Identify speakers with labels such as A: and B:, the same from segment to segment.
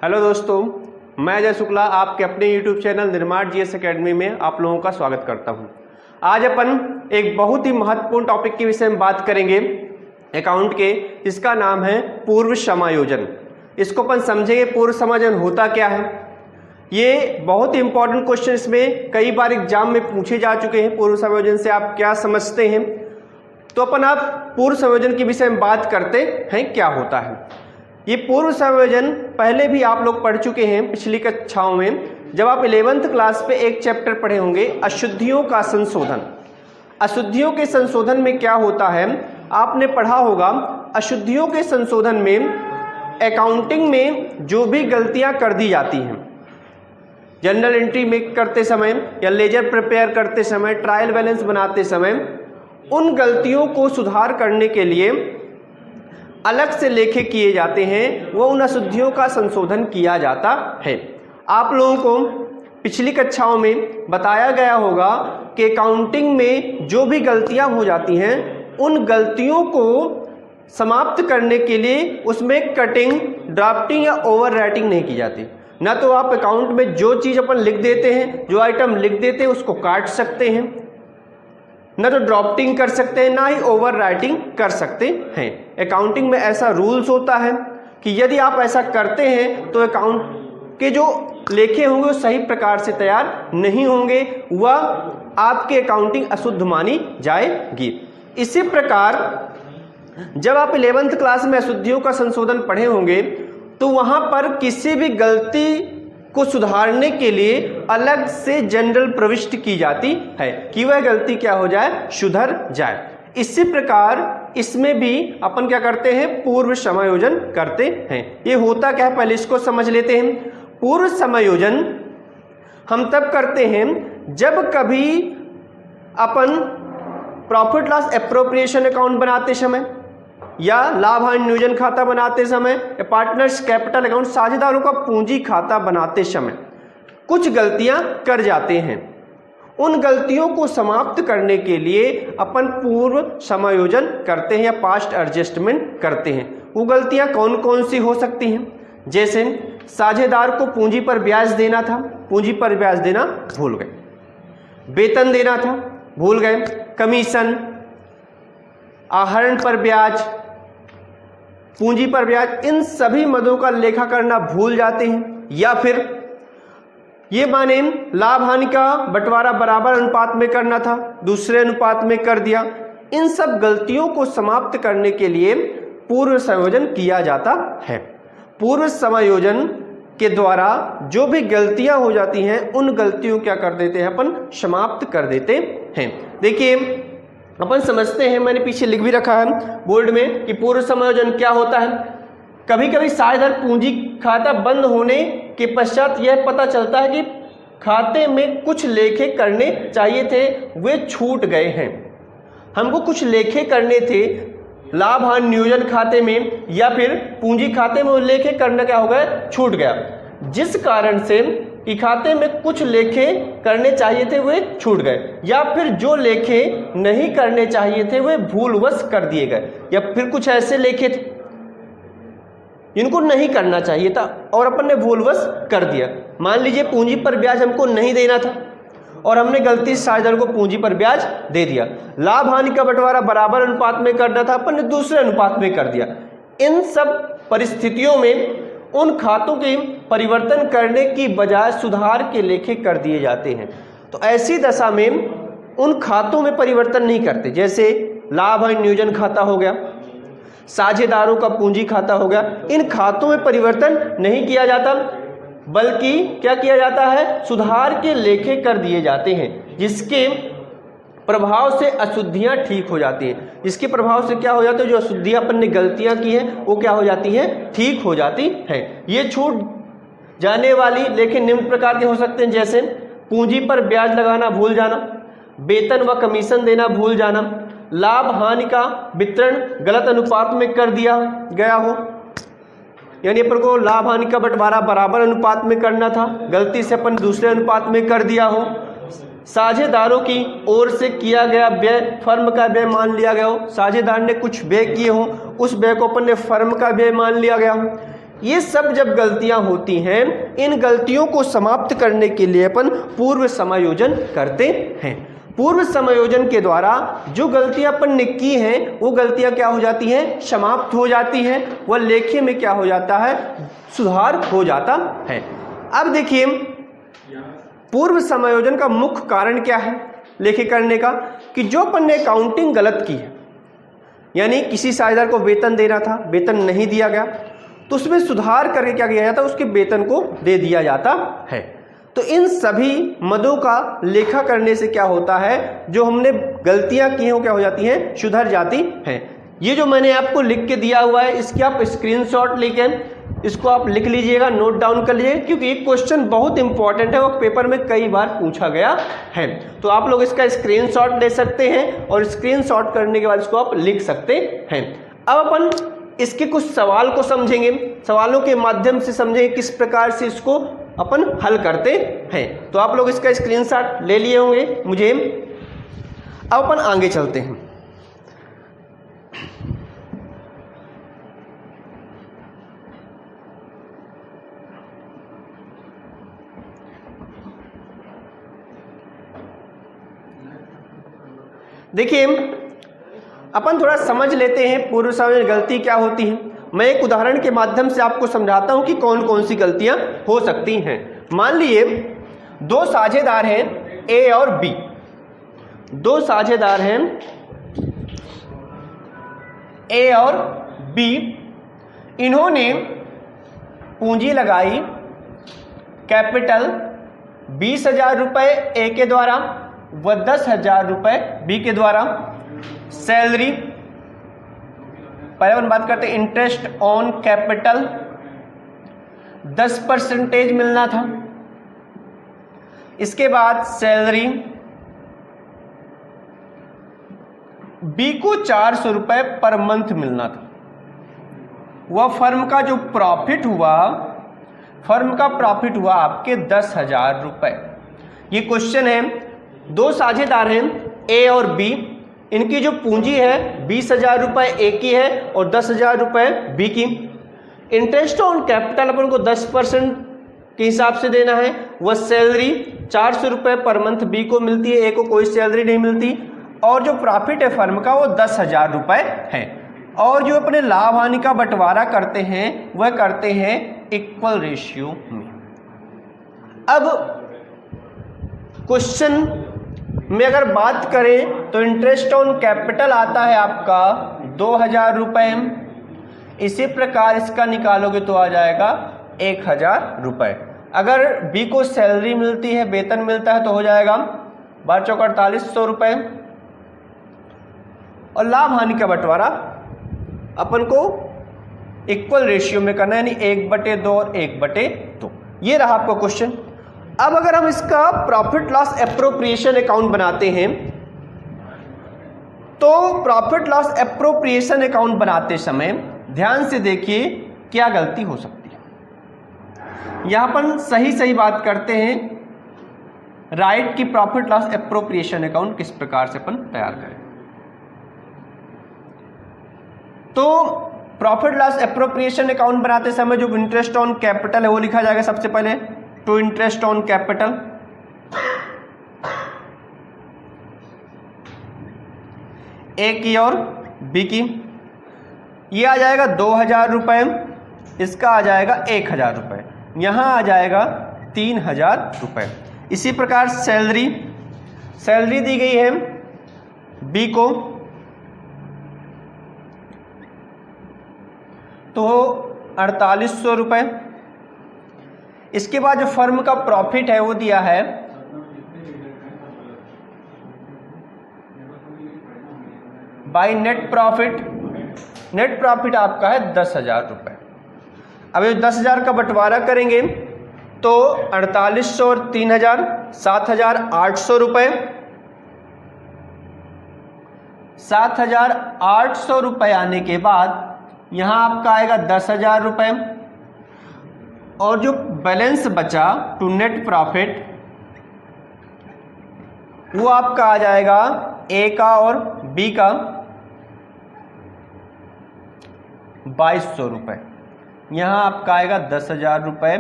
A: Hello दोस्तों, मैं अजय शुक्ला आपके अपने YouTube चैनल निर्माण जीएस एकेडमी में आप लोगों का स्वागत करता हूं। आज अपन एक बहुत ही महत्वपूर्ण टॉपिक के विषय में बात करेंगे अकाउंट के, जिसका नाम है पूर्व समायोजन। इसको अपन समझेंगे पूर्व समायोजन होता क्या है। ये बहुत ही इंपॉर्टेंट क्वेश्चन इसमें कई बार एग्जाम में पूछे जा चुके हैं। पूर्व समायोजन से आप क्या समझते हैं, तो अपन आप पूर्व समायोजन के विषय में बात करते हैं क्या होता है। ये पूर्व समायोजन पहले भी आप लोग पढ़ चुके हैं पिछली कक्षाओं में, जब आप 11th क्लास पे एक चैप्टर पढ़े होंगे, अशुद्धियों का संशोधन। अशुद्धियों के संशोधन में क्या होता है आपने पढ़ा होगा। अशुद्धियों के संशोधन में अकाउंटिंग में जो भी गलतियां कर दी जाती हैं, जनरल एंट्री मेक करते समय या लेजर प्रिपेयर करते समय, ट्रायल बैलेंस बनाते समय, उन गलतियों को सुधार करने के लिए अलग से लेखे किए जाते हैं, वो उन अशुद्धियों का संशोधन किया जाता है। आप लोगों को पिछली कक्षाओं में बताया गया होगा कि अकाउंटिंग में जो भी गलतियां हो जाती हैं, उन गलतियों को समाप्त करने के लिए उसमें कटिंग, ड्राफ्टिंग या ओवर राइटिंग नहीं की जाती। ना तो आप अकाउंट में जो चीज़ अपन लिख देते हैं, जो आइटम लिख देते हैं, उसको काट सकते हैं, ना तो ड्राफ्टिंग कर सकते हैं, ना ही ओवर राइटिंग कर सकते हैं। अकाउंटिंग में ऐसा रूल्स होता है कि यदि आप ऐसा करते हैं तो अकाउंट के जो लेखे होंगे वो सही प्रकार से तैयार नहीं होंगे, वह आपके अकाउंटिंग अशुद्ध मानी जाएगी। इसी प्रकार जब आप 11th क्लास में अशुद्धियों का संशोधन पढ़े होंगे, तो वहां पर किसी भी गलती को सुधारने के लिए अलग से जनरल प्रविष्टि की जाती है कि वह गलती क्या हो जाए, सुधर जाए। इसी प्रकार इसमें भी अपन क्या करते हैं, पूर्व समायोजन करते हैं। ये होता क्या है पहले इसको समझ लेते हैं। पूर्व समायोजन हम तब करते हैं जब कभी अपन प्रॉफिट लॉस एप्रोप्रिएशन अकाउंट बनाते समय या लाभ हानि नियोजन खाता बनाते समय या पार्टनर्स कैपिटल अकाउंट, साझेदारों का पूंजी खाता बनाते समय कुछ गलतियां कर जाते हैं। उन गलतियों को समाप्त करने के लिए अपन पूर्व समायोजन करते हैं या पास्ट एडजस्टमेंट करते हैं। वो गलतियां कौन कौन सी हो सकती हैं, जैसे साझेदार को पूंजी पर ब्याज देना था, पूंजी पर ब्याज देना भूल गए, वेतन देना था भूल गए, कमीशन, आहरण पर ब्याज, पूंजी पर ब्याज, इन सभी मदों का लेखा करना भूल जाते हैं। या फिर ये माने लाभ हानि का बंटवारा बराबर अनुपात में करना था, दूसरे अनुपात में कर दिया। इन सब गलतियों को समाप्त करने के लिए पूर्व समायोजन किया जाता है। पूर्व समायोजन के द्वारा जो भी गलतियां हो जाती हैं, उन गलतियों क्या कर देते हैं, अपन समाप्त कर देते हैं। देखिए अपन समझते हैं, मैंने पीछे लिख भी रखा है बोर्ड में कि पूर्व समायोजन क्या होता है। कभी कभी साझेदार पूंजी खाता बंद होने के पश्चात यह पता चलता है कि खाते में कुछ लेखे करने चाहिए थे, वे छूट गए हैं। हमको कुछ लेखे करने थे लाभ हानि नियोजन खाते में या फिर पूंजी खाते में, वो लेखे करना क्या हो गया, छूट गया। जिस कारण से कि खाते में कुछ लेखे करने चाहिए थे वे छूट गए, या फिर जो लेखे नहीं करने चाहिए थे वे भूलवश कर दिए गए, या फिर कुछ ऐसे लेखे थे जिनको नहीं करना चाहिए था और अपन ने भूलवश कर दिया। मान लीजिए पूंजी पर ब्याज हमको नहीं देना था और हमने गलती से साझेदार को पूंजी पर ब्याज दे दिया। लाभ हानि का बंटवारा बराबर अनुपात में करना था, अपन ने दूसरे अनुपात में कर दिया। इन सब परिस्थितियों में उन खातों के परिवर्तन करने की बजाय सुधार के लेखे कर दिए जाते हैं। तो ऐसी दशा में उन खातों में परिवर्तन नहीं करते, जैसे लाभ हानि नियोजन खाता हो गया, साझेदारों का पूंजी खाता हो गया। इन खातों में परिवर्तन नहीं किया जाता, बल्कि क्या किया जाता है, सुधार के लेखे कर दिए जाते हैं, जिसके प्रभाव से अशुद्धियां ठीक हो जाती हैं। इसके प्रभाव से क्या हो जाता है, जो अशुद्धियां अपन ने गलतियां की हैं वो क्या हो जाती हैं, ठीक हो जाती हैं। ये छूट जाने वाली लेखे निम्न प्रकार के हो सकते हैं, जैसे पूंजी पर ब्याज लगाना भूल जाना, वेतन व कमीशन देना भूल जाना, लाभ हानि का वितरण गलत अनुपात में कर दिया गया हो, यानी अपन को लाभ हानि का बंटवारा बराबर अनुपात में करना था, गलती से अपन दूसरे अनुपात में कर दिया हो, साझेदारों की ओर से किया गया व्यय फर्म का व्यय मान लिया गया हो, साझेदार ने कुछ व्यय किए हो, उस व्यय को अपन ने फर्म का व्यय मान लिया गया हो, ये सब जब गलतियां होती हैं, इन गलतियों को समाप्त करने के लिए अपन पूर्व समायोजन करते हैं। पूर्व समायोजन के द्वारा जो गलतियां अपन ने की हैं वो गलतियां क्या हो जाती हैं, समाप्त हो जाती हैं। वह लेखे में क्या हो जाता है, सुधार हो जाता है। अब देखिए पूर्व समायोजन का मुख्य कारण क्या है लेखे करने का, कि जो अपन ने काउंटिंग गलत की है, यानी किसी साझेदार को वेतन देना था, वेतन नहीं दिया गया, तो उसमें सुधार करके क्या किया जाता है, उसके वेतन को दे दिया जाता है। तो इन सभी मदों का लेखा करने से क्या होता है, जो हमने गलतियां की हैं वो क्या हो जाती हैं, सुधर जाती हैं। ये जो मैंने आपको लिख के दिया हुआ है, इसकी आप स्क्रीनशॉट लेके इसको आप लिख लीजिएगा, नोट डाउन कर लीजिएगा, क्योंकि एक क्वेश्चन बहुत इंपॉर्टेंट है, वो पेपर में कई बार पूछा गया है। तो आप लोग इसका स्क्रीनशॉट ले सकते हैं और स्क्रीनशॉट करने के बाद इसको आप लिख सकते हैं। अब अपन इसके कुछ सवाल को समझेंगे, सवालों के माध्यम से समझेंगे किस प्रकार से इसको अपन हल करते हैं। तो आप लोग इसका स्क्रीनशॉट ले लिए होंगे मुझे। अब अपन आगे चलते हैं। देखिए अपन थोड़ा समझ लेते हैं पूर्व समायोजन गलती क्या होती है। मैं एक उदाहरण के माध्यम से आपको समझाता हूं कि कौन कौन सी गलतियां हो सकती हैं। मान लिए दो साझेदार हैं ए और बी, दो साझेदार हैं ए और बी। इन्होंने पूंजी लगाई कैपिटल 20,000 रुपए ए के द्वारा व 10,000 रुपए बी के द्वारा। सैलरी, पहले अपन बात करते हैं इंटरेस्ट ऑन कैपिटल 10% मिलना था। इसके बाद सैलरी बी को 400 रुपए पर मंथ मिलना था। वह फर्म का जो प्रॉफिट हुआ, फर्म का प्रॉफिट हुआ आपके 10,000 रुपए। ये क्वेश्चन है, दो साझेदार हैं ए और बी, इनकी जो पूंजी है 20,000 रुपए ए की है और 10,000 रुपए बी की। इंटरेस्ट ऑन कैपिटल अपन को 10% के हिसाब से देना है। वह सैलरी 400 रुपए पर मंथ बी को मिलती है, ए को कोई सैलरी नहीं मिलती। और जो प्रॉफिट है फर्म का वो 10,000 रुपए है। और जो अपने लाभ हानि का बंटवारा करते हैं वह करते हैं इक्वल रेशियो में। अब क्वेश्चन में अगर बात करें तो इंटरेस्ट ऑन कैपिटल आता है आपका 2,000 रुपए। इसी प्रकार इसका निकालोगे तो आ जाएगा 1,000 रुपए। अगर बी को सैलरी मिलती है, वेतन मिलता है, तो हो जाएगा 12,4,48 रुपए। और लाभ हानि का बंटवारा अपन को इक्वल रेशियो में करना है, यानी 1/2 और 1/2। ये रहा आपका क्वेश्चन। अब अगर हम इसका प्रॉफिट लॉस एप्रोप्रिएशन अकाउंट बनाते हैं, तो प्रॉफिट लॉस एप्रोप्रिएशन अकाउंट बनाते समय ध्यान से देखिए क्या गलती हो सकती है। यहां पर सही बात करते हैं, राइट की प्रॉफिट लॉस एप्रोप्रिएशन अकाउंट किस प्रकार से अपन तैयार करें। तो प्रॉफिट लॉस एप्रोप्रिएशन अकाउंट बनाते समय जो इंटरेस्ट ऑन कैपिटल है वो लिखा जाएगा सबसे पहले, to interest on capital A की और बी की। ये आ जाएगा 2,000 रुपए, इसका आ जाएगा 1,000 रुपए, यहां आ जाएगा 3,000 रुपए। इसी प्रकार सैलरी दी गई है बी को, तो 4,800 रुपए। इसके बाद जो फर्म का प्रॉफिट है वो दिया है by net profit. Net profit आपका है 10,000 रुपए। अब ये 10,000 का बंटवारा करेंगे तो 4,800 और 3,000 7,800 रुपए। 7,800 रुपए आने के बाद यहां आपका आएगा 10,000 रुपए, और जो बैलेंस बचा टू नेट प्रॉफिट वो आपका आ जाएगा ए का और बी का 2,200 रुपए। यहाँ आपका आएगा 10,000 रुपये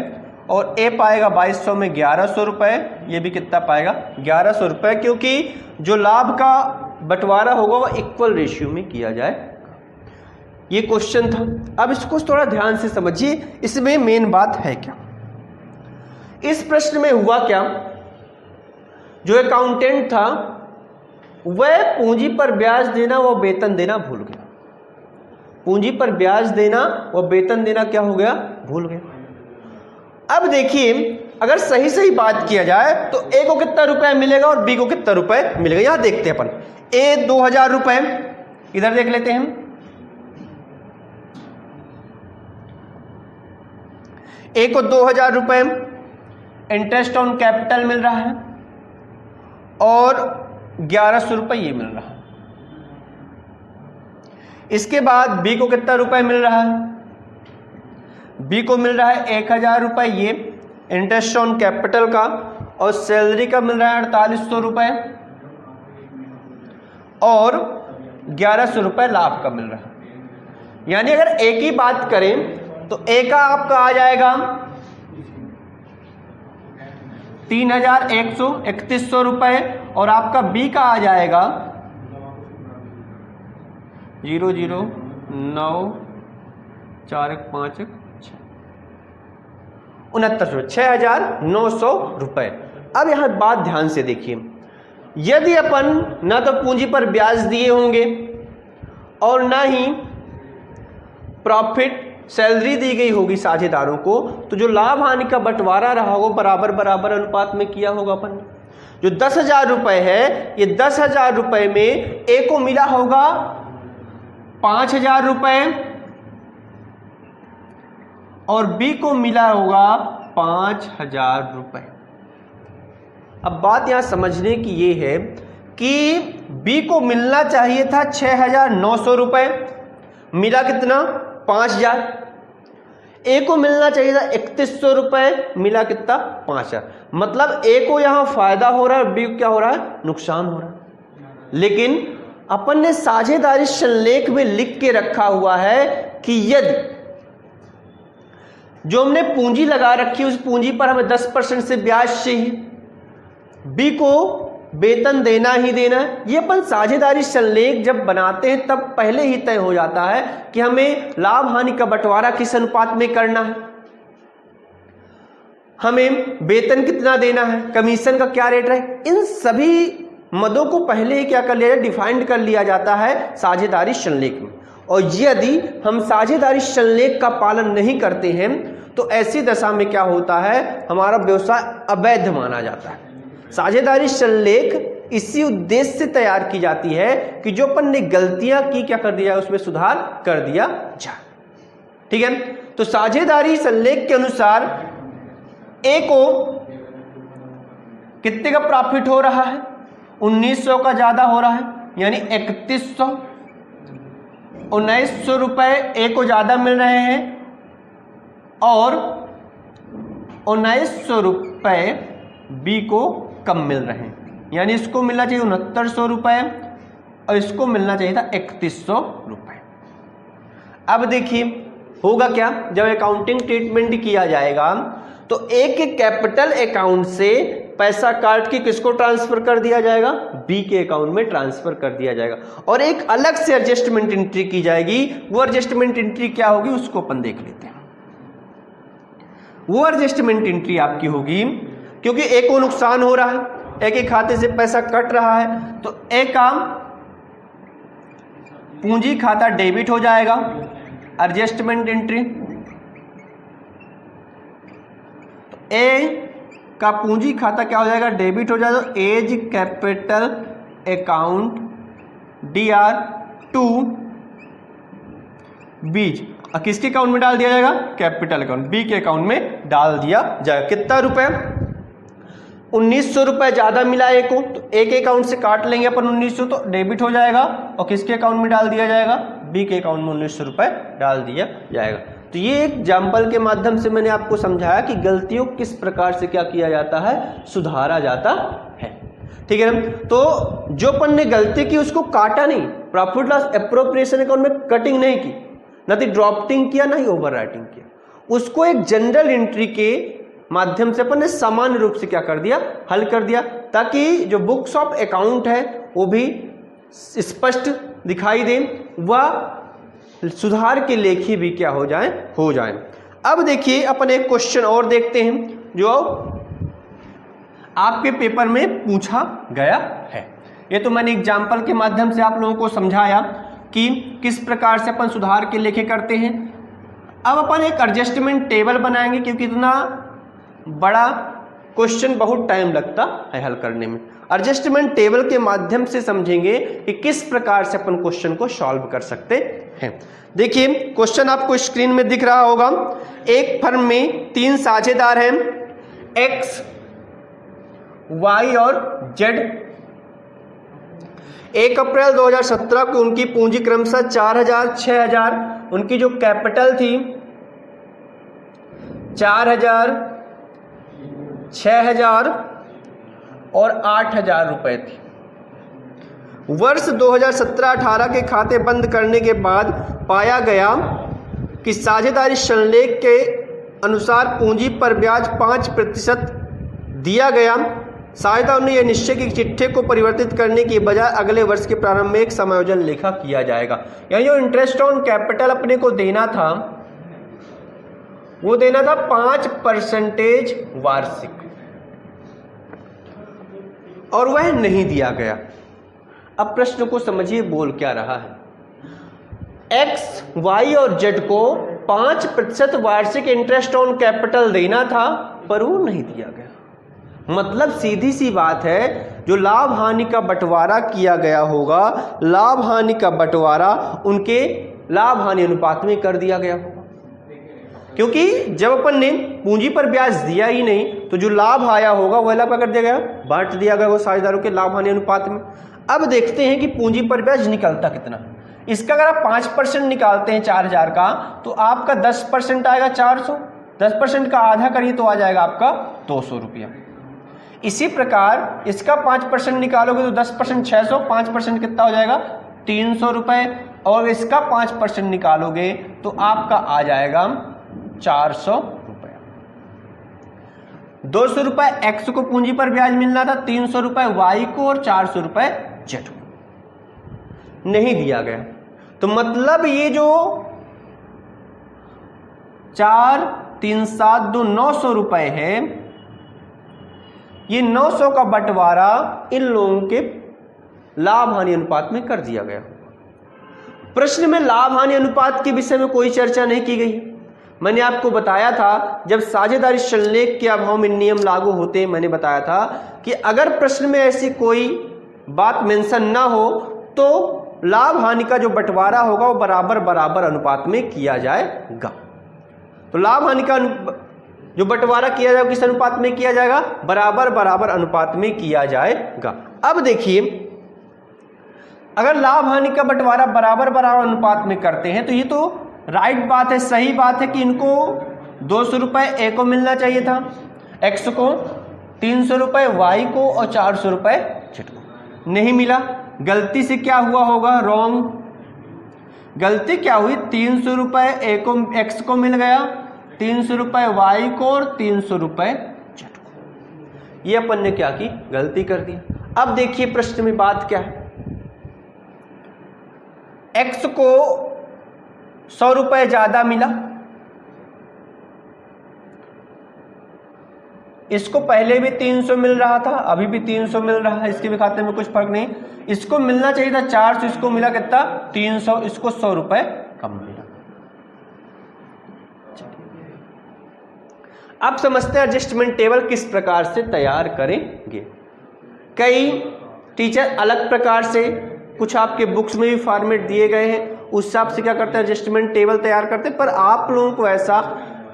A: और ए पाएगा 2200 में 1100 रुपये, ये भी कितना पाएगा 1100 रुपये, क्योंकि जो लाभ का बंटवारा होगा वह इक्वल रेशियो में किया जाए। ये क्वेश्चन था। अब इसको थोड़ा ध्यान से समझिए, इसमें मेन बात है क्या। इस प्रश्न में हुआ क्या, जो अकाउंटेंट था वह पूंजी पर ब्याज देना व वेतन देना भूल गया। पूंजी पर ब्याज देना व वेतन देना क्या हो गया, भूल गया। अब देखिए, अगर सही सही बात किया जाए तो ए को कितना रुपए मिलेगा और बी को कितना रुपए मिलेगा, यहां देखते हैं अपन। ए 2000 रुपए, इधर देख लेते हैं। ए को 2000 रुपए इंटरेस्ट ऑन कैपिटल मिल रहा है और 1100 रुपए ये मिल रहा है। इसके बाद बी को कितना रुपए मिल रहा है, बी को मिल रहा है 1000 रुपए ये इंटरेस्ट ऑन कैपिटल का, और सैलरी का मिल रहा है 4800 रुपए और 1100 रुपए लाभ का मिल रहा है। यानी अगर ए की बात करें तो ए का आपका आ जाएगा 3100 रुपए और आपका बी का आ जाएगा 0094156 6900 रुपए। अब यहां बात ध्यान से देखिए, यदि अपन ना तो पूंजी पर ब्याज दिए होंगे और ना ही प्रॉफिट सैलरी दी गई होगी साझेदारों को, तो जो लाभ हानि का बंटवारा रहा होगा बराबर बराबर अनुपात में किया होगा अपन ने। जो 10,000 रुपए है, ये 10,000 रुपए में ए को मिला होगा 5,000 रुपए और बी को मिला होगा 5,000 रुपए। अब बात यहां समझने की ये है कि बी को मिलना चाहिए था 6,900 रुपए, मिला कितना 5,000। ए को मिलना चाहिए था 3,100 रुपए, मिला कितना 5,000। मतलब ए को यहां फायदा हो रहा है, बी को क्या हो रहा है, नुकसान हो रहा है। लेकिन अपन ने साझेदारी संलेख में लिख के रखा हुआ है कि यदि जो हमने पूंजी लगा रखी है उस पूंजी पर हमें 10% से ब्याज चाहिए, बी को वेतन देना ही देना है। ये अपन साझेदारी संलेख जब बनाते हैं तब पहले ही तय हो जाता है कि हमें लाभ हानि का बंटवारा किस अनुपात में करना है, हमें वेतन कितना देना है, कमीशन का क्या रेट है। इन सभी मदों को पहले ही क्या कर लिया जाए, डिफाइंड कर लिया जाता है साझेदारी संलेख में। और यदि हम साझेदारी संलेख का पालन नहीं करते हैं तो ऐसी दशा में क्या होता है, हमारा व्यवसाय अवैध माना जाता है। साझेदारी संलेख इसी उद्देश्य से तैयार की जाती है कि जो अपन ने गलतियां की क्या कर दिया, उसमें सुधार कर दिया जाए। ठीक है, तो साझेदारी संलेख के अनुसार ए को कितने का प्रॉफिट हो रहा है, 1900 का ज्यादा हो रहा है, यानी 3100। 1900 रुपए ए को ज्यादा मिल रहे हैं और 1900 रुपए बी को कम मिल रहे हैं, यानी इसको मिलना चाहिए 6900 रुपए और इसको मिलना चाहिए था 3100 रुपए। अब देखिए होगा क्या, जब अकाउंटिंग ट्रीटमेंट किया जाएगा तो ए के कैपिटल अकाउंट से पैसा काट के किसको ट्रांसफर कर दिया जाएगा, बी के अकाउंट में ट्रांसफर कर दिया जाएगा और एक अलग से एडजस्टमेंट एंट्री की जाएगी। वो एडजस्टमेंट एंट्री क्या होगी उसको अपन देख लेते हैं। वो एडजस्टमेंट एंट्री आपकी होगी, क्योंकि ए को नुकसान हो रहा है, ए के खाते से पैसा कट रहा है, तो ए का पूंजी खाता डेबिट हो जाएगा, एडजस्टमेंट एंट्री। तो ए का पूंजी खाता क्या हो जाएगा, डेबिट हो जाएगा, एज कैपिटल अकाउंट DR2 बीज किसके अकाउंट में डाल दिया जाएगा, कैपिटल अकाउंट, बी के अकाउंट में डाल दिया जाएगा। कितना रुपए, 1900 रुपए ज्यादा मिला ए को, तो ए के अकाउंट से काट लेंगे अपन 1900, तो डेबिट हो जाएगा और किसके अकाउंट में डाल दिया जाएगा, बी के अकाउंट में 1900 रुपए डाल दिया जाएगा। तो ये एक एग्जाम्पल के माध्यम से मैंने आपको समझाया कि गलतियों किस प्रकार से क्या किया जाता है, सुधारा जाता है। ठीक है, तो जो अपन ने गलती की उसको काटा नहीं, प्रॉफिट लॉस एप्रोप्रिएशन अकाउंट में कटिंग नहीं की, ना तो ड्रॉफ्टिंग किया ना ही ओवर राइटिंग किया, उसको एक जनरल एंट्री के माध्यम से अपन ने सामान्य रूप से क्या कर दिया, हल कर दिया, ताकि जो बुक्स ऑफ अकाउंट है वो भी स्पष्ट दिखाई दे, वह सुधार के लेखी भी क्या हो जाए। अब देखिए अपन एक क्वेश्चन और देखते हैं जो आपके पेपर में पूछा गया है। ये तो मैंने एग्जाम्पल के माध्यम से आप लोगों को समझाया कि किस प्रकार से अपन सुधार के लेखे करते हैं। अब अपन एक एडजस्टमेंट टेबल बनाएंगे, क्योंकि इतना बड़ा क्वेश्चन बहुत टाइम लगता है हल करने में। एडजस्टमेंट टेबल के माध्यम से समझेंगे कि किस प्रकार से अपन क्वेश्चन को सॉल्व कर सकते हैं। देखिए क्वेश्चन आपको स्क्रीन में दिख रहा होगा। एक फर्म में 3 साझेदार हैं, एक्स, वाई और जेड। 1 अप्रैल 2017 को उनकी पूंजी क्रमशः 4000, 6000, उनकी जो कैपिटल थी 4000, 6000 और 8000 रुपए थी। वर्ष 2017-18 के खाते बंद करने के बाद पाया गया कि साझेदारी संलेख के अनुसार पूंजी पर ब्याज 5% दिया गया। साझेदारों ने यह निश्चय की चिट्ठे को परिवर्तित करने की बजाय अगले वर्ष के प्रारंभ में एक समायोजन लेखा किया जाएगा। यानी जो इंटरेस्ट ऑन कैपिटल अपने को देना था वो देना था 5% वार्षिक, और वह नहीं दिया गया। अब प्रश्न को समझिए बोल क्या रहा है। एक्स, वाई और जेड को 5% वार्षिक इंटरेस्ट ऑन कैपिटल देना था, पर वो नहीं दिया गया। मतलब सीधी सी बात है, जो लाभ हानि का बंटवारा किया गया होगा, लाभ हानि का बंटवारा उनके लाभ हानि अनुपात में कर दिया गया होगा। क्योंकि जब अपन ने पूंजी पर ब्याज दिया ही नहीं, तो जो लाभ आया होगा वह लाभ कर दिया गया, बांट दिया गया वो साझेदारों के लाभ हानि अनुपात में। अब देखते हैं कि पूंजी पर ब्याज निकलता कितना। इसका अगर आप 5% निकालते हैं 4000 का, तो आपका 10% आएगा 400, 10% का आधा करिए तो आ जाएगा आपका 200 रुपया। इसी प्रकार इसका 5% निकालोगे तो 10% 600, 5% कितना हो जाएगा 300 रुपए, और इसका 5% निकालोगे तो आपका आ जाएगा 400 रुपए। 200 रुपए एक्स को पूंजी पर ब्याज मिलना था, 300 रुपए वाई को और 400 रुपए जेड को। नहीं दिया गया, तो मतलब ये जो 4, 3, 7, 2, 900 रुपए है, ये 900 का बंटवारा इन लोगों के लाभ हानि अनुपात में कर दिया गया। प्रश्न में लाभ हानि अनुपात के विषय में कोई चर्चा नहीं की गई। मैंने आपको बताया था जब साझेदारी संलेख के अभाव में नियम लागू होते हैं, मैंने बताया था कि अगर प्रश्न में ऐसी कोई बात मेंशन ना हो तो लाभ हानि का जो बंटवारा होगा वो बराबर बराबर अनुपात में किया जाएगा। तो लाभ हानि का जो बंटवारा किया जाएगा किस अनुपात में किया जाएगा, बराबर बराबर अनुपात में किया जाएगा। अब देखिए अगर लाभ हानि का बंटवारा बराबर बराबर अनुपात में करते हैं तो ये तो राइट बात है, सही बात है कि इनको 200 रुपए ए को मिलना चाहिए था, एक्स को 300 रुपए वाई को और 400 रुपए जेड को। नहीं मिला। गलती से क्या हुआ होगा, रॉन्ग। गलती क्या हुई, 300 रुपए ए को एक्स को मिल गया, 300 रुपए वाई को और 300 रुपए जेड को। ये अपन ने क्या की, गलती कर दी। अब देखिए प्रश्न में बात क्या है। एक्स को 100 रुपए ज्यादा मिला, इसको पहले भी 300 मिल रहा था, अभी भी 300 मिल रहा है, इसके भी खाते में कुछ फर्क नहीं। इसको मिलना चाहिए था 400, इसको मिला कितना 300, इसको 100 रुपए कम मिला। अब समझते हैं एडजस्टमेंट टेबल किस प्रकार से तैयार करेंगे। कई टीचर अलग प्रकार से, कुछ आपके बुक्स में भी फॉर्मेट दिए गए हैं, उस हिसाब से क्या करते हैं एडजस्टमेंट टेबल तैयार करते हैं, पर आप लोगों को ऐसा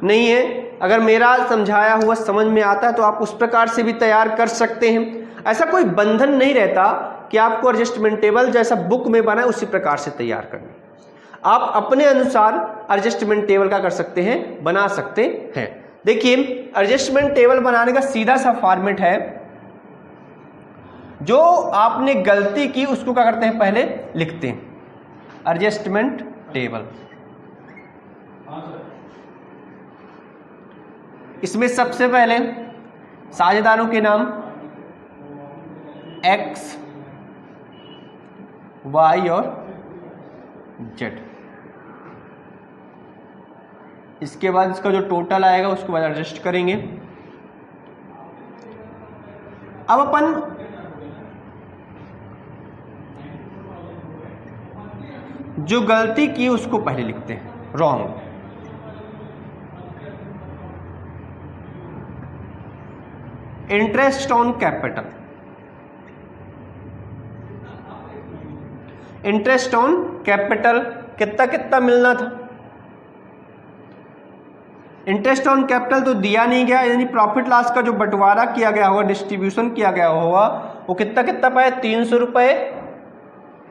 A: नहीं है। अगर मेरा समझाया हुआ समझ में आता है तो आप उस प्रकार से भी तैयार कर सकते हैं। ऐसा कोई बंधन नहीं रहता कि आपको एडजस्टमेंट टेबल जैसा बुक में बना है उसी प्रकार से तैयार करना। आप अपने अनुसार एडजस्टमेंट टेबल क्या कर सकते हैं, बना सकते हैं। देखिए एडजस्टमेंट टेबल बनाने का सीधा सा फॉर्मेट है। जो आपने गलती की उसको क्या करते हैं, पहले लिखते हैं एडजस्टमेंट टेबल। इसमें सबसे पहले साझेदारों के नाम X, Y और Z। इसके बाद इसका जो टोटल आएगा उसके बाद एडजस्ट करेंगे। अब अपन जो गलती की उसको पहले लिखते हैं, wrong. Interest on capital, interest on capital कितना कितना मिलना था। इंटरेस्ट ऑन कैपिटल तो दिया नहीं गया, यानी प्रॉफिट लॉस का जो बंटवारा किया गया होगा, डिस्ट्रीब्यूशन किया गया होगा, वो कितना कितना पाया, 300 रुपये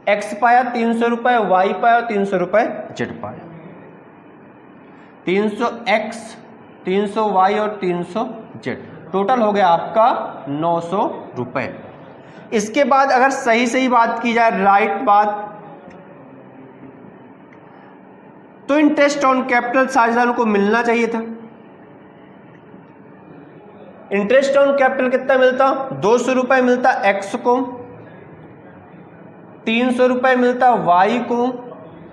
A: एक्स पाया, 300 रुपये वाई पाया, 300 रुपये जेड पाया। 300 एक्स, 300 वाई और 300 जेड, टोटल हो गया आपका 900 रुपये। इसके बाद अगर सही सही बात की जाए, राइट बात, तो इंटरेस्ट ऑन कैपिटल साझेदारों को मिलना चाहिए था। इंटरेस्ट ऑन कैपिटल कितना मिलता, 200 रुपये मिलता एक्स को, 300 रुपये मिलता वाई को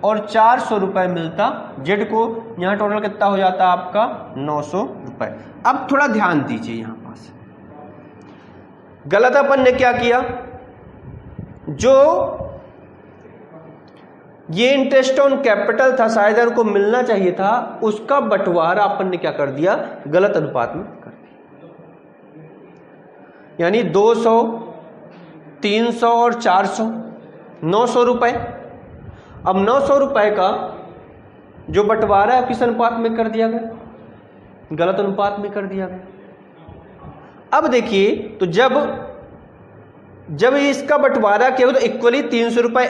A: और 400 रुपये मिलता जेड को। यहां टोटल कितना हो जाता आपका 900 रुपये। अब थोड़ा ध्यान दीजिए, यहां पास गलत अपन ने क्या किया, जो ये इंटरेस्ट ऑन कैपिटल था साझेदार को मिलना चाहिए था, उसका बंटवारा अपन ने क्या कर दिया, गलत अनुपात में कर दिया। यानी 200, 300 और 400, 900 रुपए। अब 900 रुपए का जो बंटवारा है किस अनुपात में कर दिया गया, गलत अनुपात में कर दिया गया। अब देखिए, तो जब इसका बंटवारा किया तो इक्वली 300 रुपए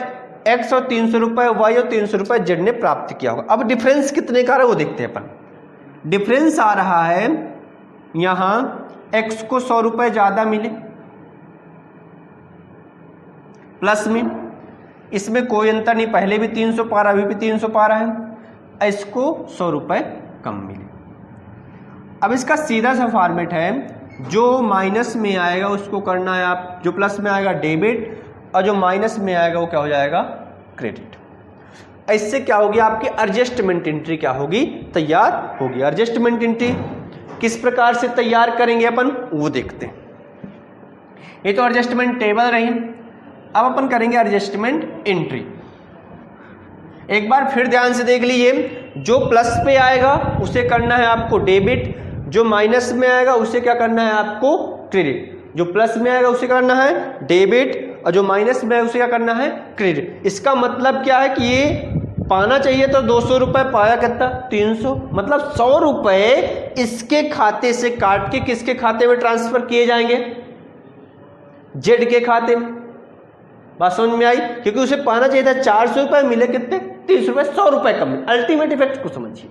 A: एक्स और 300 रुपए वाई और 300 रुपए जेड ने प्राप्त किया होगा। अब डिफरेंस कितने का है वो देखते हैं अपन। डिफरेंस आ रहा है यहां एक्स को 100 रुपए ज्यादा मिले, प्लस में इसमें कोई अंतर नहीं, पहले भी 300 पा रहा, अभी भी 300 पा रहा है, इसको 100 रुपए कम मिले। अब इसका सीधा सा फॉर्मेट है, जो माइनस में आएगा उसको करना है आप, जो प्लस में आएगा डेबिट और जो माइनस में आएगा वो क्या हो जाएगा, क्रेडिट। इससे क्या होगी, आपकी एडजस्टमेंट एंट्री क्या होगी, तैयार होगी। एडजस्टमेंट एंट्री किस प्रकार से तैयार करेंगे अपन वो देखते हैं। ये तो एडजस्टमेंट टेबल रही, अब अपन करेंगे एडजस्टमेंट एंट्री। एक बार फिर ध्यान से देख लीजिए, जो प्लस पे आएगा उसे करना है आपको डेबिट, जो माइनस में आएगा उसे क्या करना है आपको, क्रेडिट। जो प्लस में आएगा उसे करना है डेबिट और जो माइनस में है उसे क्या करना है, क्रेडिट। इसका मतलब क्या है कि ये पाना चाहिए तो 200 रुपए, पाया कितना, 300, मतलब 100 रुपए इसके खाते से काट के किसके खाते में ट्रांसफर किए जाएंगे, जेड के खाते में। बात समझ में आई, क्योंकि उसे पाना चाहिए था 400 रुपए, मिले कितने, 300 रुपए, 100 रुपए कम। अल्टीमेट इफेक्ट को समझिए।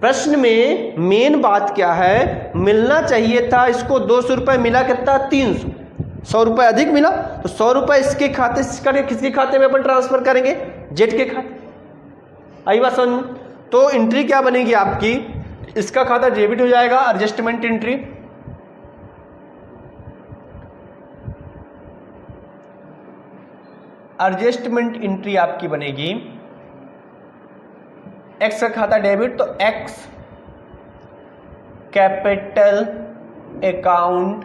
A: प्रश्न में मेन बात क्या है, मिलना चाहिए था इसको 200 रुपए, मिला कितना, 300, 100 रुपए अधिक मिला, तो 100 रुपए इसके खाते से किसके खाते में अपन ट्रांसफर करेंगे, जेड के खाते। आई बात समझ में। तो एंट्री क्या बनेगी आपकी, इसका खाता डेबिट हो जाएगा, एडजस्टमेंट एंट्री। एडजस्टमेंट एंट्री आपकी बनेगी, एक्स का खाता डेबिट, तो एक्स कैपिटल अकाउंट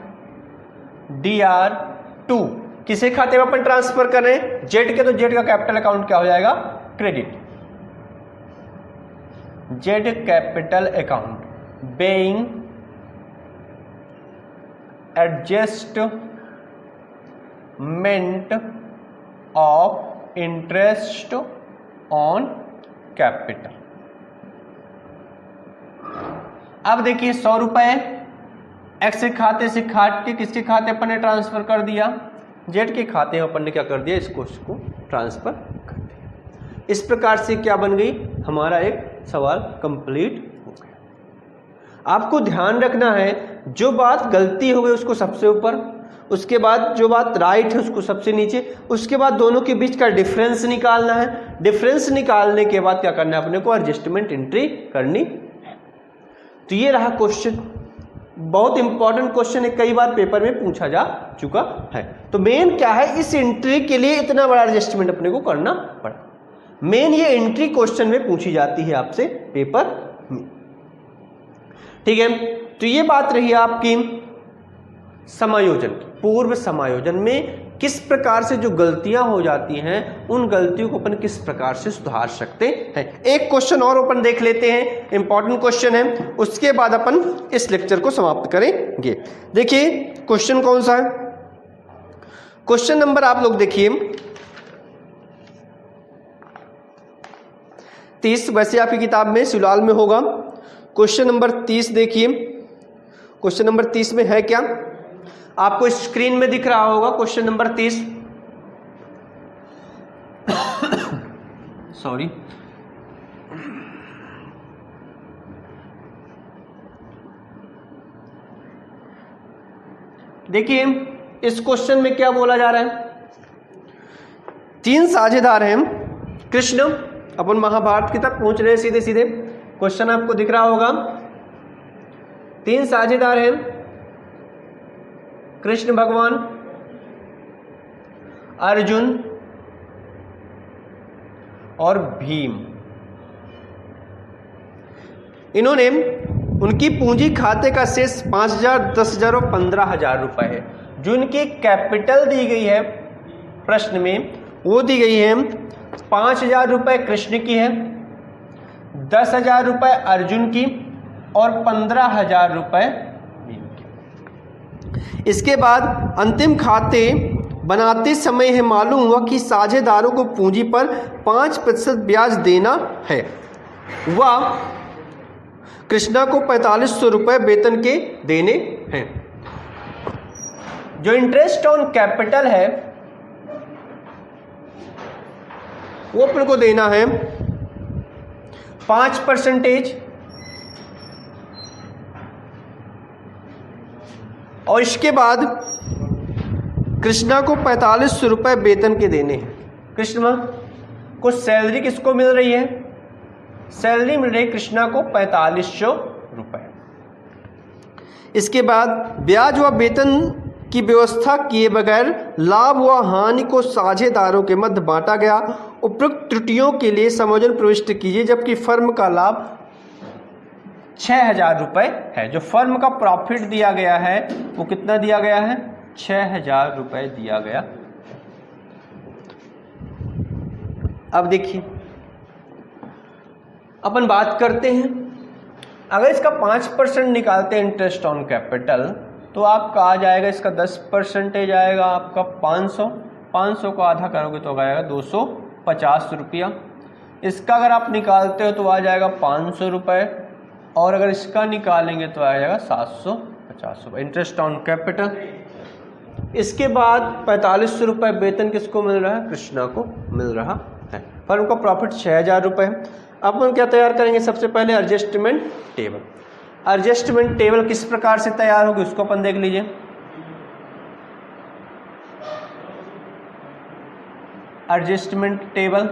A: DR2 किसे खाते में अपन ट्रांसफर करें, जेड के, तो जेड का कैपिटल अकाउंट क्या हो जाएगा, credit. Z capital account being adjustment of interest on capital. अब देखिए 100 रुपए एक्स के खाते से काट के किसके खाते अपन ने ट्रांसफर कर दिया, जेड के खाते में अपन ने क्या कर दिया, इसको ट्रांसफर कर दिया। इस प्रकार से क्या बन गई, हमारा एक सवाल कंप्लीट हो गया। आपको ध्यान रखना है, जो बात गलती हो गई उसको सबसे ऊपर, उसके बाद जो बात राइट है उसको सबसे नीचे, उसके बाद दोनों के बीच का डिफरेंस निकालना है। डिफरेंस निकालने के बाद क्या करना है अपने को, एडजस्टमेंट एंट्री करनी है। तो ये रहा क्वेश्चन, बहुत इंपॉर्टेंट क्वेश्चन है, कई बार पेपर में पूछा जा चुका है। तो मेन क्या है, इस एंट्री के लिए इतना बड़ा एडजस्टमेंट अपने को करना पड़ा। मेन ये एंट्री क्वेश्चन में पूछी जाती है आपसे पेपर में, ठीक है। तो ये बात रही आपकी समायोजन की। पूर्व समायोजन में किस प्रकार से जो गलतियां हो जाती हैं, उन गलतियों को अपन किस प्रकार से सुधार सकते हैं। एक क्वेश्चन और अपन देख लेते हैं, इंपॉर्टेंट क्वेश्चन है, उसके बाद अपन इस लेक्चर को समाप्त करेंगे। देखिए क्वेश्चन कौन सा है, क्वेश्चन नंबर आप लोग देखिए 30, वैसे आपकी किताब में शिलाल में होगा। क्वेश्चन नंबर 30 देखिए, क्वेश्चन नंबर 30 में है क्या, आपको स्क्रीन में दिख रहा होगा क्वेश्चन नंबर 30। सॉरी, देखिए इस क्वेश्चन में क्या बोला जा रहा है, 3 साझेदार हैं कृष्ण, अपन महाभारत की तरफ पहुंच रहे हैं सीधे सीधे, क्वेश्चन आपको दिख रहा होगा। 3 साझेदार हैं कृष्ण भगवान, अर्जुन और भीम। इन्होंने, उनकी पूंजी खाते का शेष 5,000, 10,000 और 15,000 रुपए है। जो इनकी कैपिटल दी गई है प्रश्न में, वो दी गई है 5,000 रुपए कृष्ण की है, 10,000 रुपए अर्जुन की और 15,000 रुपए भीम की। इसके बाद अंतिम खाते बनाते समय है मालूम हुआ कि साझेदारों को पूंजी पर 5% ब्याज देना है। वह कृष्णा को 4500 रुपए वेतन के देने हैं। जो इंटरेस्ट ऑन कैपिटल है वो अपन को देना है 5%, और इसके बाद कृष्णा को 4500 रुपए वेतन के देने हैं। कृष्णा को सैलरी किसको मिल रही है, सैलरी मिल रही है कृष्णा को 4500 रुपए। इसके बाद ब्याज व वेतन की व्यवस्था किए बगैर लाभ व हानि को साझेदारों के मध्य बांटा गया। उपरोक्त त्रुटियों के लिए समायोजन प्रविष्ट कीजिए। जबकि फर्म का लाभ 6,000 रुपए है, जो फर्म का प्रॉफिट दिया गया है वो कितना दिया गया है, 6,000 रुपए दिया गया। अब देखिए अपन बात करते हैं, अगर इसका 5% निकालते हैं इंटरेस्ट ऑन कैपिटल, तो आपका आ जाएगा, इसका 10% आएगा आपका 500 को आधा करोगे तो आ जाएगा 250 रुपया। इसका अगर आप निकालते हो तो आ जाएगा 500 रुपये, और अगर इसका निकालेंगे तो आ जाएगा 750 रुपये इंटरेस्ट ऑन कैपिटल। इसके बाद 4500 रुपये वेतन किसको मिल रहा है, कृष्णा को मिल रहा है। फर्म का प्रॉफिट 6,000 रुपये। अपन क्या तैयार करेंगे, सबसे पहले एडजस्टमेंट टेबल। एडजस्टमेंट टेबल किस प्रकार से तैयार होगी उसको अपन देख लीजिए। एडजस्टमेंट टेबल,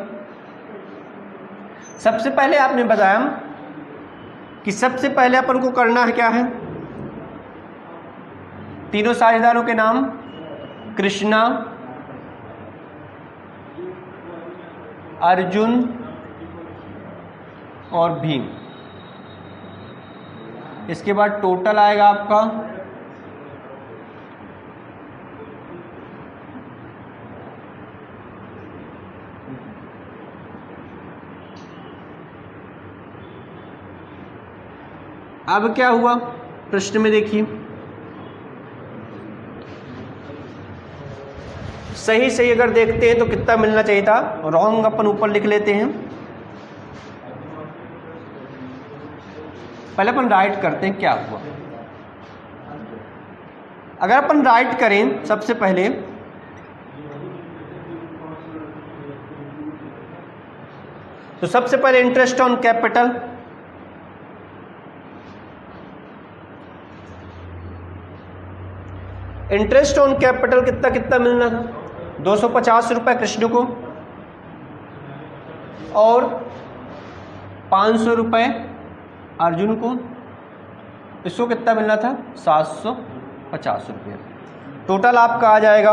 A: सबसे पहले आपने बताया कि सबसे पहले अपन को करना है क्या है, तीनों साझेदारों के नाम कृष्णा, अर्जुन और भीम। इसके बाद टोटल आएगा आपका अब क्या हुआ प्रश्न में देखिए, सही अगर देखते हैं तो कितना मिलना चाहिए था, रॉन्ग अपन ऊपर लिख लेते हैं। पहले अपन राइट करते हैं क्या हुआ। अगर अपन राइट करें सबसे पहले, तो सबसे पहले interest on capital, interest on capital कितना मिलना था, 250 रुपए कृष्ण को और 500 रुपए अर्जुन को, इसको कितना मिलना था 750 रुपये। टोटल आपका आ जाएगा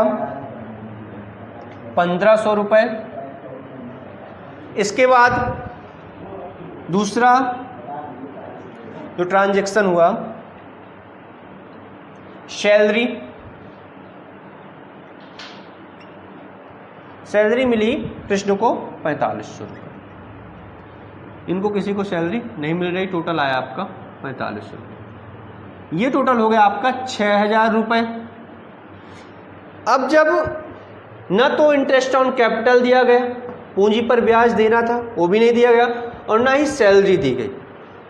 A: 1500 रुपये। इसके बाद दूसरा जो ट्रांजैक्शन हुआ सैलरी मिली कृष्ण को 4500 रुपये। इनको किसी को सैलरी नहीं मिल रही, टोटल आया आपका 4500 रुपये। ये टोटल हो गया आपका 6000 रुपये। अब जब न तो इंटरेस्ट ऑन कैपिटल दिया गया, पूंजी पर ब्याज देना था वो भी नहीं दिया गया, और ना ही सैलरी दी गई,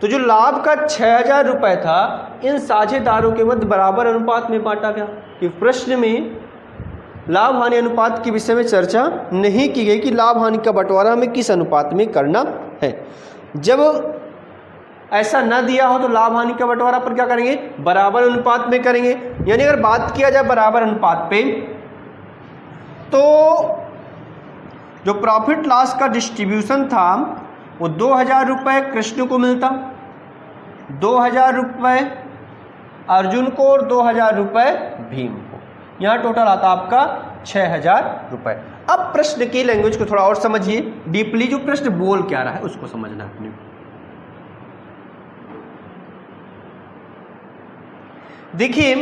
A: तो जो लाभ का 6000 रुपये था इन साझेदारों के मध्य बराबर अनुपात में बांटा गया। कि प्रश्न में लाभ हानि अनुपात के विषय में चर्चा नहीं की गई कि लाभ हानि का बंटवारा हमें किस अनुपात में करना है। जब ऐसा न दिया हो तो लाभ हानि का बंटवारा पर क्या करेंगे, बराबर अनुपात में करेंगे। यानी अगर बात किया जाए बराबर अनुपात पे, तो जो प्रॉफिट लॉस का डिस्ट्रीब्यूशन था वो 2000 रुपये कृष्ण को मिलता, 2000 रुपये अर्जुन को और 2000 रुपये भीम को। यहाँ टोटल आता आपका 6000 रुपये। अब प्रश्न की लैंग्वेज को थोड़ा और समझिए डीपली, जो प्रश्न बोल क्या रहा है उसको समझना है अपने। देखिए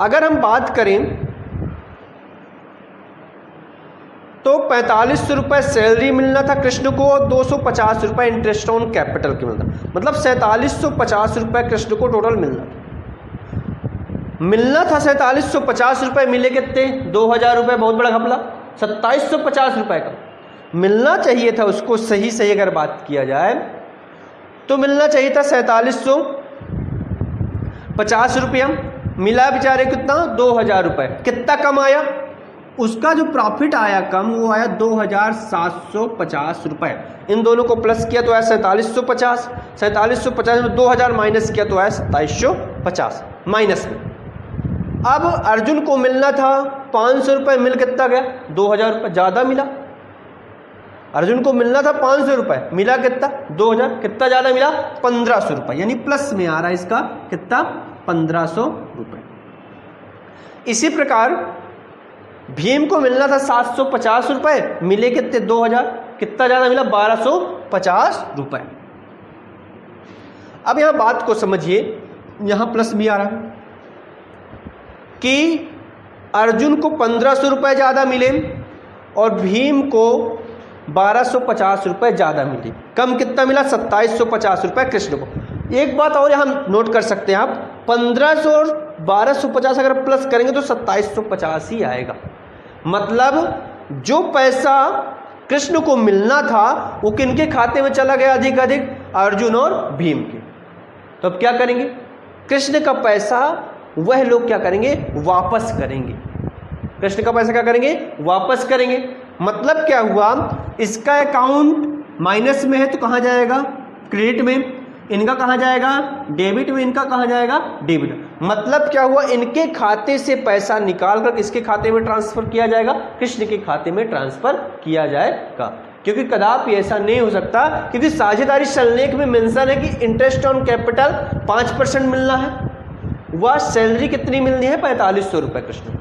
A: अगर हम बात करें तो 4500 रुपये सैलरी मिलना था कृष्ण को और 250 रुपये इंटरेस्ट ऑन कैपिटल के मिलता, मतलब 4750 रुपये कृष्ण को टोटल मिलना था 4750 रुपये। मिले कितने 2000 रुपये, बहुत बड़ा घपला। 2750 रुपये का मिलना चाहिए था उसको, सही अगर बात किया जाए तो मिलना चाहिए था 4750 रुपया। मिला बेचारे कितना 2000 रुपये। कितना कम आया, उसका जो प्रॉफिट आया कम वो आया 2750 रुपये। इन दोनों को प्लस किया तो आया 4750, 4750 में 2000 माइनस किया तो आया 2750 माइनस में। अब अर्जुन को मिलना था 500 रुपये, मिल कितना गया 2000 रुपये, ज़्यादा मिला। अर्जुन को मिलना था 500 रुपये, मिला कितना 2000, कितना ज़्यादा मिला 1500 रुपये, यानी प्लस में आ रहा है इसका कितना 1500 रुपये। इसी प्रकार भीम को मिलना था 750 रुपये, मिले कितने 2000, कितना ज़्यादा मिला 1250 रुपये। अब यहां बात को समझिए, यहां प्लस भी आ रहा है कि अर्जुन को 1500 रुपये ज़्यादा मिले और भीम को 1250 रुपये ज़्यादा मिले। कम कितना मिला 2750 रुपये कृष्ण को। एक बात और यहाँ नोट कर सकते हैं आप, 1500 और 1250 अगर प्लस करेंगे तो 2750 ही आएगा। मतलब जो पैसा कृष्ण को मिलना था वो किनके खाते में चला गया अधिक अर्जुन और भीम के। तो अब क्या करेंगे, कृष्ण का पैसा वह लोग क्या करेंगे वापस करेंगे। कृष्ण का पैसा क्या करेंगे वापस करेंगे। मतलब क्या हुआ, इसका अकाउंट माइनस में है तो कहाँ जाएगा क्रेडिट में, इनका कहाँ जाएगा डेबिट में, इनका कहाँ जाएगा डेबिट। मतलब क्या हुआ, इनके खाते से पैसा निकाल कर किसके खाते में ट्रांसफर किया जाएगा, कृष्ण के खाते में ट्रांसफर किया जाएगा। क्योंकि कदापि ऐसा नहीं हो सकता, क्योंकि साझेदारी शल्लेख में मेंशन है कि इंटरेस्ट ऑन कैपिटल 5% मिलना है, वह सैलरी कितनी मिलनी है 4500 रुपये कृष्ण।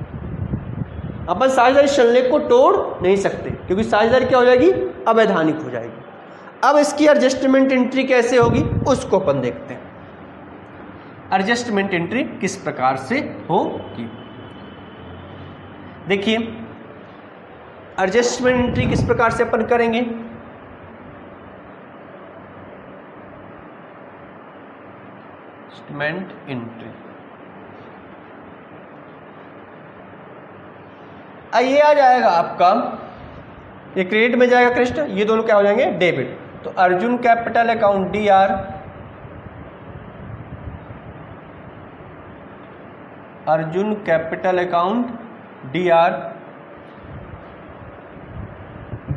A: अपन साझेदारी शल्लेख को तोड़ नहीं सकते क्योंकि साझेदारी क्या हो जाएगी अवैधानिक हो जाएगी। अब इसकी एडजस्टमेंट एंट्री कैसे होगी उसको अपन देखते हैं। एडजस्टमेंट एंट्री किस प्रकार से होगी, देखिए एडजस्टमेंट एंट्री किस प्रकार से अपन करेंगे। एडजस्टमेंट एंट्री ये आ जाएगा आपका, ये क्रेडिट में जाएगा कृष्ण, ये दोनों क्या हो जाएंगे डेबिट। तो Arjun capital account DR, Arjun capital account DR,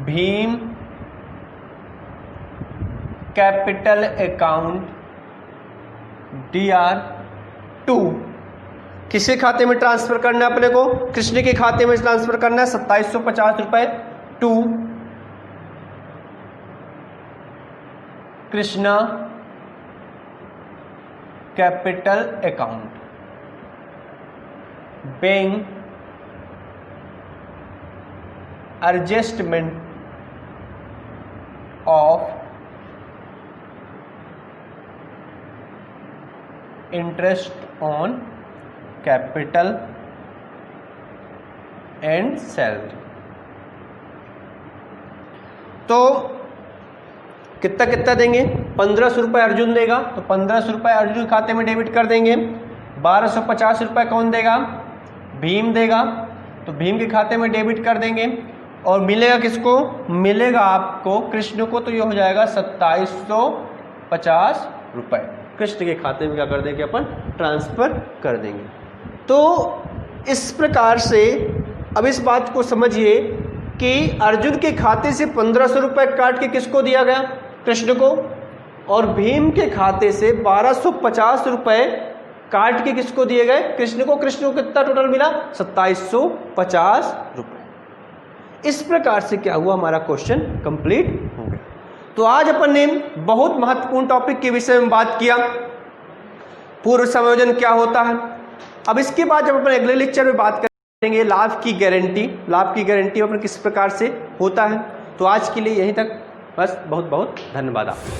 A: Bhim capital account DR2 किसके खाते में ट्रांसफर करना है अपने को, कृष्ण के खाते में ट्रांसफर करना है 2750 रुपए to Krishna capital account being adjustment of interest on capital and salary। तो कितना कितना देंगे? 1500 रुपये अर्जुन देगा, तो 1500 रुपये अर्जुन खाते में डेबिट कर देंगे। 1250 रुपये कौन देगा? भीम देगा, तो भीम के खाते में डेबिट कर देंगे। और मिलेगा किसको? मिलेगा आपको कृष्ण को, तो ये हो जाएगा 2750 रुपये कृष्ण के खाते में क्या कर देंगे? अपन ट्रांसफर कर देंगे। तो इस प्रकार से अब इस बात को समझिए कि अर्जुन के खाते से 1500 रुपये काट के किसको दिया गया? कृष्ण को। और भीम के खाते से 1250 रुपये काट के किसको दिए गए? कृष्ण को। कृष्ण को कितना टोटल मिला? 2750 रुपये। इस प्रकार से क्या हुआ? हमारा क्वेश्चन कंप्लीट हो गया। तो आज अपन ने बहुत महत्वपूर्ण टॉपिक के विषय में बात किया, पूर्व समायोजन क्या होता है। अब इसके बाद जब अपन अगले लेक्चर में बात करेंगे लाभ की गारंटी, लाभ की गारंटी अपन किस प्रकार से होता है। तो आज के लिए यहीं तक बस। बहुत बहुत धन्यवाद आपको।